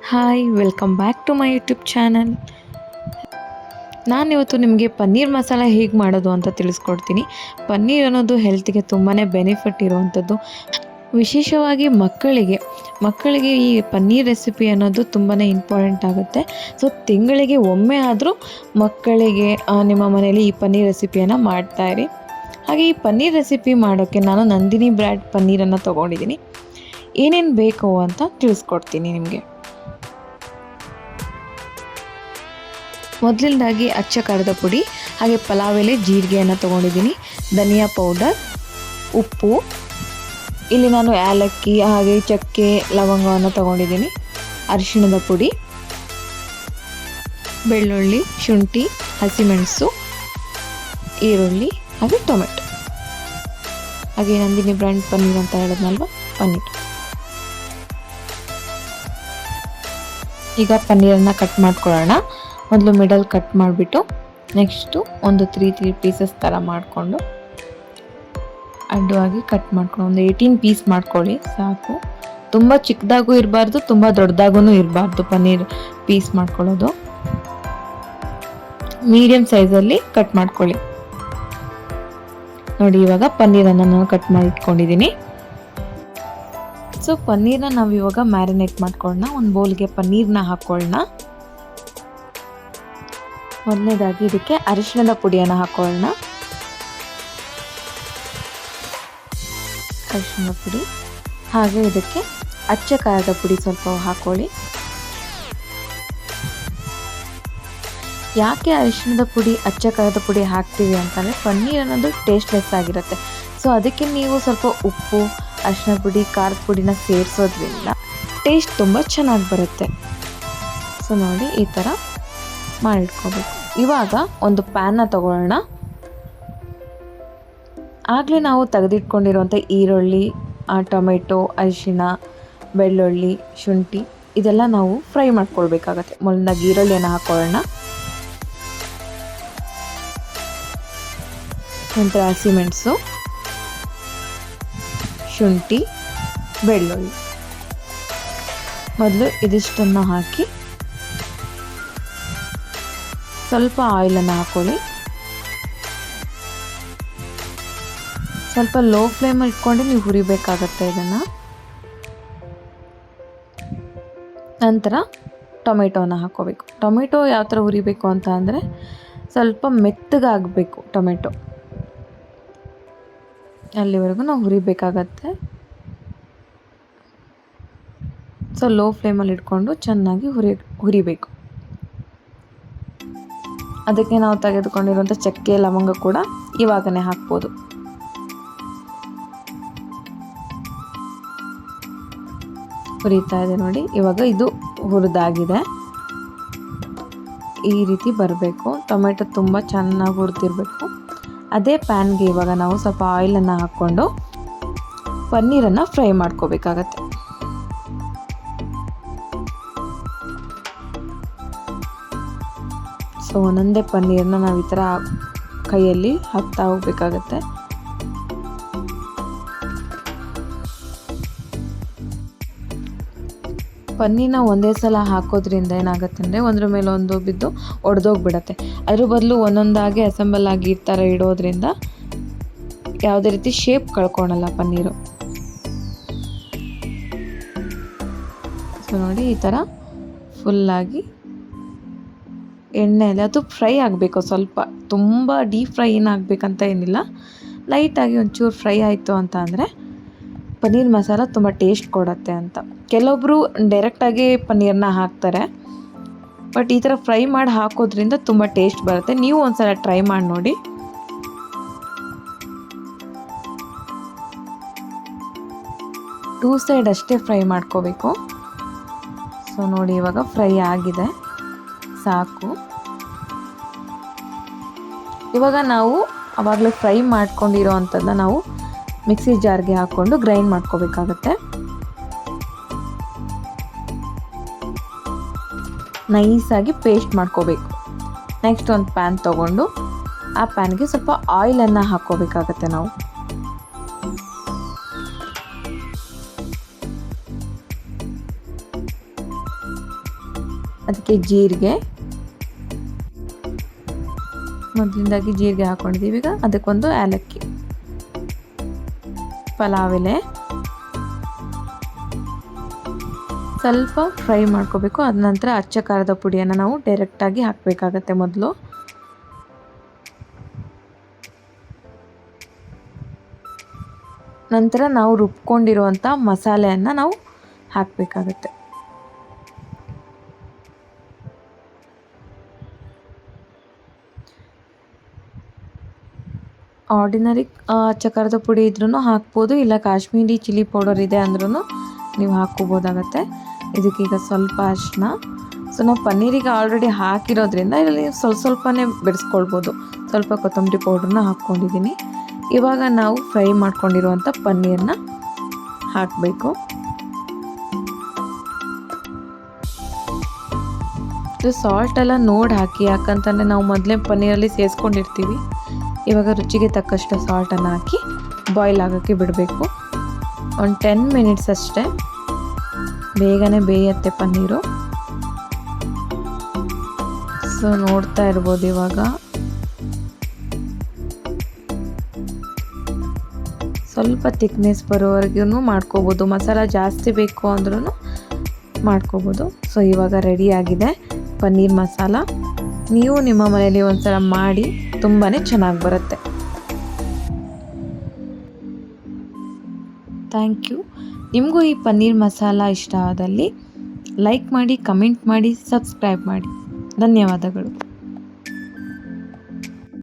Hi welcome back to my YouTube channel. ನಾನಿವತ್ತು ನಿಮಗೆ ಪನ್ನೀರ್ ಮಸಾಲ ಹೇಗೆ ಮಾಡೋದು ಅಂತ ತಿಳಿಸ್ಕೊಡ್ತೀನಿ. ಪನ್ನೀರ್ ಅನ್ನೋದು ಹೆಲ್ತಿಗೆ ತುಂಬಾ ಬೆನಿಫಿಟ್ ಇರುವಂಥದ್ದು. ವಿಶೇಷವಾಗಿ ಮಕ್ಕಳಿಗೆ ಈ ಪನ್ನೀರ್ ರೆಸಿಪಿ ಅನ್ನೋದು ತುಂಬಾ ಇಂಪಾರ್ಟೆಂಟ್ ಆಗುತ್ತೆ. ಸೊ ತಿಂಗಳಿಗೆ ಒಮ್ಮೆ ಆದರೂ ಮಕ್ಕಳಿಗೆ ನಿಮ್ಮ ಮನೆಯಲ್ಲಿ ಈ ಪನ್ನೀರ್ ರೆಸಿಪಿಯನ್ನು ಮಾಡ್ತಾಯಿರಿ. ಹಾಗೆ ಈ ಪನ್ನೀರ್ ರೆಸಿಪಿ ಮಾಡೋಕ್ಕೆ ನಾನು ನಂದಿನಿ ಬ್ರ್ಯಾಂಡ್ ಪನ್ನೀರನ್ನು ತೊಗೊಂಡಿದ್ದೀನಿ. ಏನೇನು ಬೇಕು ಅಂತ ತಿಳಿಸ್ಕೊಡ್ತೀನಿ ನಿಮಗೆ. ಮೊದಲನೇದಾಗಿ ಅಚ್ಚ ಖಾರದ ಪುಡಿ, ಹಾಗೆ ಪಲಾವ್ ಎಲೆ, ಜೀರಿಗೆಯನ್ನು ತೊಗೊಂಡಿದ್ದೀನಿ, ಧನಿಯಾ ಪೌಡರ್, ಉಪ್ಪು, ಇಲ್ಲಿ ನಾನು ಏಲಕ್ಕಿ ಹಾಗೆ ಚಕ್ಕೆ ಲವಂಗವನ್ನು ತೊಗೊಂಡಿದ್ದೀನಿ, ಅರಿಶಿಣದ ಪುಡಿ, ಬೆಳ್ಳುಳ್ಳಿ, ಶುಂಠಿ, ಹಸಿಮೆಣಸು, ಈರುಳ್ಳಿ ಹಾಗೆ ಟೊಮೆಟೊ, ಹಾಗೆ ನಂದಿನಿ ಬ್ರ್ಯಾಂಡ್ ಪನ್ನೀರ್ ಅಂತ ಹೇಳಿದ್ನಲ್ವ ಪನ್ನೀರ್. ಈಗ ಪನ್ನೀರನ್ನು ಕಟ್ ಮಾಡ್ಕೊಳ್ಳೋಣ. ಮೊದಲು ಮಿಡಲ್ ಕಟ್ ಮಾಡಿಬಿಟ್ಟು ನೆಕ್ಸ್ಟು ಒಂದು 3 ಪೀಸಸ್ ಥರ ಮಾಡಿಕೊಂಡು ಅಡ್ಡವಾಗಿ ಕಟ್ ಮಾಡ್ಕೊಂಡು ಒಂದು 18 ಪೀಸ್ ಮಾಡ್ಕೊಳ್ಳಿ ಸಾಕು. ತುಂಬ ಚಿಕ್ಕದಾಗೂ ಇರಬಾರ್ದು, ತುಂಬ ದೊಡ್ಡದಾಗೂ ಇರಬಾರ್ದು. ಪನ್ನೀರ್ ಪೀಸ್ ಮಾಡ್ಕೊಳ್ಳೋದು ಮೀಡಿಯಮ್ ಸೈಜಲ್ಲಿ ಕಟ್ ಮಾಡ್ಕೊಳ್ಳಿ. ನೋಡಿ, ಇವಾಗ ಪನ್ನೀರನ್ನು ನಾನು ಕಟ್ ಮಾಡಿ ಇಟ್ಕೊಂಡಿದ್ದೀನಿ. ಸೊ ಪನ್ನೀರನ್ನ ನಾವು ಇವಾಗ ಮ್ಯಾರಿನೇಟ್ ಮಾಡ್ಕೊಳ್ಳೋಣ. ಒಂದು ಬೌಲ್ಗೆ ಪನ್ನೀರನ್ನ ಹಾಕ್ಕೊಳ್ಳೋಣ. ಮೊದಲನೇದಾಗಿ ಇದಕ್ಕೆ ಅರಿಶಿಣದ ಪುಡಿಯನ್ನು ಹಾಕೊಳ್ಳೋಣ. ಅರಿಶಿಣದ ಪುಡಿ, ಹಾಗೆ ಇದಕ್ಕೆ ಅಚ್ಚ ಖಾರದ ಪುಡಿ ಸ್ವಲ್ಪ ಹಾಕೊಳ್ಳಿ. ಯಾಕೆ ಅರಿಶಿಣದ ಪುಡಿ, ಅಚ್ಚ ಖಾರದ ಪುಡಿ ಹಾಕ್ತೀವಿ ಅಂತಂದರೆ ಪನ್ನೀರ್ ಅನ್ನೋದು ಟೇಸ್ಟ್ಲೆಸ್ ಆಗಿರುತ್ತೆ. ಸೊ ಅದಕ್ಕೆ ನೀವು ಸ್ವಲ್ಪ ಉಪ್ಪು, ಅರಿಶಿಣದ ಪುಡಿ, ಖಾರದ ಪುಡಿನ ಸೇರಿಸೋದ್ರಿಂದ ಟೇಸ್ಟ್ ತುಂಬ ಚೆನ್ನಾಗಿ ಬರುತ್ತೆ. ಸೊ ನೋಡಿ, ಈ ಥರ ಮಾಡಿಟ್ಕೋಬೇಕು. ಇವಾಗ ಒಂದು ಪ್ಯಾನ್ನ ತಗೊಳ್ಳೋಣ. ಆಗಲೇ ನಾವು ತೆಗೆದಿಟ್ಕೊಂಡಿರುವಂಥ ಈರುಳ್ಳಿ, ಟೊಮೆಟೊ, ಅರಿಶಿಣ, ಬೆಳ್ಳುಳ್ಳಿ, ಶುಂಠಿ ಇದೆಲ್ಲ ನಾವು ಫ್ರೈ ಮಾಡ್ಕೊಳ್ಬೇಕಾಗತ್ತೆ. ಮೊದಲಾಗಿ ಈರುಳ್ಳಿಯನ್ನು ಹಾಕೊಳ್ಳೋಣ. ನಂತರ ಹಸಿಮೆಣಸು, ಶುಂಠಿ, ಬೆಳ್ಳುಳ್ಳಿ, ಮೊದಲು ಇದಿಷ್ಟನ್ನು ಹಾಕಿ ಸ್ವಲ್ಪ ಆಯಿಲನ್ನು ಹಾಕೊಳ್ಳಿ. ಸ್ವಲ್ಪ ಲೋ ಫ್ಲೇಮಲ್ಲಿ ಇಟ್ಕೊಂಡು ನೀವು ಹುರಿಬೇಕಾಗತ್ತೆ ಇದನ್ನು. ನಂತರ ಟೊಮೆಟೊನ ಹಾಕ್ಕೋಬೇಕು. ಟೊಮೆಟೊ ಯಾವ ಥರ ಹುರಿಬೇಕು ಅಂತ ಅಂದರೆ ಸ್ವಲ್ಪ ಮೆತ್ತಗಾಗಬೇಕು ಟೊಮೆಟೊ, ಅಲ್ಲಿವರೆಗೂ ನಾವು ಹುರಿಬೇಕಾಗತ್ತೆ. ಸೊ ಲೋ ಫ್ಲೇಮಲ್ಲಿ ಇಟ್ಕೊಂಡು ಚೆನ್ನಾಗಿ ಹುರಿಬೇಕು. ಅದಕ್ಕೆ ನಾವು ತೆಗೆದುಕೊಂಡಿರುವಂಥ ಚಕ್ಕೆ ಲವಂಗ ಕೂಡ ಇವಾಗನೇ ಹಾಕ್ಬೋದು. ಹುರಿತಾ ಇದೆ ನೋಡಿ. ಇವಾಗ ಇದು ಹುರಿದಾಗಿದೆ. ಈ ರೀತಿ ಬರಬೇಕು. ಟೊಮೆಟೊ ತುಂಬ ಚೆನ್ನಾಗಿ ಹುರಿದಿರಬೇಕು. ಅದೇ ಪ್ಯಾನ್ಗೆ ಇವಾಗ ನಾವು ಸ್ವಲ್ಪ ಆಯಿಲನ್ನು ಹಾಕ್ಕೊಂಡು ಪನ್ನೀರನ್ನು ಫ್ರೈ ಮಾಡ್ಕೋಬೇಕಾಗತ್ತೆ. ಸೊ ಒಂದೊಂದೇ ಪನ್ನೀರನ್ನ ನಾವು ಈ ಥರ ಕೈಯಲ್ಲಿ ಹಾಕ್ತಾ ಹೋಗ್ಬೇಕಾಗತ್ತೆ. ಪನ್ನೀರನ್ನ ಒಂದೇ ಸಲ ಹಾಕೋದ್ರಿಂದ ಏನಾಗುತ್ತೆ ಅಂದರೆ ಒಂದ್ರ ಮೇಲೆ ಒಂದು ಬಿದ್ದು ಒಡೆದೋಗ್ಬಿಡತ್ತೆ. ಅದ್ರ ಬದಲು ಒಂದೊಂದಾಗಿ ಅಸೆಂಬಲ್ ಆಗಿ ಈ ಥರ ಇಡೋದ್ರಿಂದ ಯಾವುದೇ ರೀತಿ ಶೇಪ್ ಕಳ್ಕೊಳಲ್ಲ ಪನ್ನೀರು. ಸೊ ನೋಡಿ, ಈ ಥರ ಫುಲ್ಲಾಗಿ ಎಣ್ಣೆಯಲ್ಲಿ ಅದು ಫ್ರೈ ಆಗಬೇಕು. ಸ್ವಲ್ಪ ತುಂಬ ಡೀಪ್ ಫ್ರೈ ಏನಾಗಬೇಕಂತ ಏನಿಲ್ಲ, ಲೈಟಾಗಿ ಒಂಚೂರು ಫ್ರೈ ಆಯಿತು ಅಂತ ಅಂದರೆ ಪನ್ನೀರ್ ಮಸಾಲ ತುಂಬ ಟೇಸ್ಟ್ ಕೊಡುತ್ತೆ ಅಂತ. ಕೆಲವೊಬ್ಬರು ಡೈರೆಕ್ಟಾಗಿ ಪನ್ನೀರನ್ನ ಹಾಕ್ತಾರೆ, ಬಟ್ ಈ ಥರ ಫ್ರೈ ಮಾಡಿ ಹಾಕೋದ್ರಿಂದ ತುಂಬ ಟೇಸ್ಟ್ ಬರುತ್ತೆ. ನೀವು ಒಂದ್ಸಲ ಟ್ರೈ ಮಾಡಿ ನೋಡಿ. ಟೂ ಸೈಡ್ ಅಷ್ಟೇ ಫ್ರೈ ಮಾಡ್ಕೋಬೇಕು. ಸೊ ನೋಡಿ, ಇವಾಗ ಫ್ರೈ ಆಗಿದೆ, ಸಾಕು. ಇವಾಗ ನಾವು ಆವಾಗಲೇ ಫ್ರೈ ಮಾಡ್ಕೊಂಡಿರೋ ಅಂಥದ್ದನ್ನ ನಾವು ಮಿಕ್ಸಿ ಜಾರ್ಗೆ ಹಾಕ್ಕೊಂಡು ಗ್ರೈಂಡ್ ಮಾಡ್ಕೋಬೇಕಾಗತ್ತೆ. ನೈಸಾಗಿ ಪೇಸ್ಟ್ ಮಾಡ್ಕೋಬೇಕು. ನೆಕ್ಸ್ಟ್ ಒಂದು ಪ್ಯಾನ್ ತೊಗೊಂಡು ಆ ಪ್ಯಾನ್ಗೆ ಸ್ವಲ್ಪ ಆಯಿಲನ್ನು ಹಾಕ್ಕೋಬೇಕಾಗತ್ತೆ ನಾವು. ಅದಕ್ಕೆ ಜೀರಿಗೆ, ಮೊದಲಿಂದಾಗಿ ಜೀರಿಗೆ ಹಾಕ್ಕೊಂಡಿದ್ದೀವಿ. ಈಗ ಅದಕ್ಕೊಂದು ಏಲಕ್ಕಿ, ಪಲಾವ್ ಎಲೆ ಸ್ವಲ್ಪ ಫ್ರೈ ಮಾಡ್ಕೋಬೇಕು. ಅದ ನಂತರ ಅಚ್ಚ ಖಾರದ ಪುಡಿಯನ್ನು ನಾವು ಡೈರೆಕ್ಟಾಗಿ ಹಾಕಬೇಕಾಗತ್ತೆ. ಮೊದಲು ನಂತರ ನಾವು ರುಬ್ಕೊಂಡಿರುವಂಥ ಮಸಾಲೆಯನ್ನು ನಾವು ಹಾಕಬೇಕಾಗತ್ತೆ. ಆರ್ಡಿನರಿ ಅಚ್ಚ ಖಾರದ ಪುಡಿ ಇದ್ರೂ ಹಾಕ್ಬೋದು, ಇಲ್ಲ ಕಾಶ್ಮೀರಿ ಚಿಲ್ಲಿ ಪೌಡರ್ ಇದೆ ಅಂದ್ರೂ ನೀವು ಹಾಕ್ಕೋಬೋದಾಗತ್ತೆ. ಇದಕ್ಕೀಗ ಸ್ವಲ್ಪ ಅರಿಶಿನ. ಸೊ ನಾವು ಪನ್ನೀರಿಗೆ ಆಲ್ರೆಡಿ ಹಾಕಿರೋದ್ರಿಂದ ಇದರಲ್ಲಿ ಸ್ವಲ್ಪನೇ ಬೆರೆಸ್ಕೊಳ್ಬೋದು. ಸ್ವಲ್ಪ ಕೊತ್ತಂಬರಿ ಪೌಡ್ರನ್ನ ಹಾಕ್ಕೊಂಡಿದ್ದೀನಿ. ಇವಾಗ ನಾವು ಫ್ರೈ ಮಾಡ್ಕೊಂಡಿರುವಂಥ ಪನ್ನೀರನ್ನ ಹಾಕಬೇಕು. ಇದು ಸಾಲ್ಟ್ ಎಲ್ಲ ನೋಡಿ ಹಾಕಿ, ಯಾಕಂತಂದರೆ ನಾವು ಮೊದಲೇ ಪನ್ನೀರಲ್ಲಿ ಸೇರಿಸ್ಕೊಂಡಿರ್ತೀವಿ. ಇವಾಗ ರುಚಿಗೆ ತಕ್ಕಷ್ಟು ಸಾಲ್ಟನ್ನು ಹಾಕಿ ಬಾಯ್ಲ್ ಆಗೋಕ್ಕೆ ಬಿಡಬೇಕು. ಒಂದು 10 ಮಿನಿಟ್ಸ್ ಅಷ್ಟೇ, ಬೇಗನೆ ಬೇಯುತ್ತೆ ಪನ್ನೀರು. ಸೊ ನೋಡ್ತಾ ಇರ್ಬೋದು ಇವಾಗ ಸ್ವಲ್ಪ ಥಿಕ್ನೆಸ್ ಬರೋವರೆಗೂ ಮಾಡ್ಕೋಬೋದು. ಮಸಾಲ ಜಾಸ್ತಿ ಬೇಕು ಅಂದ್ರೂ ಮಾಡ್ಕೋಬೋದು. ಸೊ ಇವಾಗ ರೆಡಿಯಾಗಿದೆ ಪನ್ನೀರ್ ಮಸಾಲ. ನೀವು ನಿಮ್ಮ ಮನೆಯಲ್ಲಿ ಒಂದ್ಸಲ ಮಾಡಿ, ತುಂಬಾ ಚೆನ್ನಾಗಿ ಬರುತ್ತೆ. Thank you. ನಿಮಗೂ ಈ ಪನ್ನೀರ್ ಮಸಾಲ ಇಷ್ಟ ಆದಲ್ಲಿ ಲೈಕ್ ಮಾಡಿ, ಕಮೆಂಟ್ ಮಾಡಿ, ಸಬ್ಸ್ಕ್ರೈಬ್ ಮಾಡಿ. ಧನ್ಯವಾದಗಳು.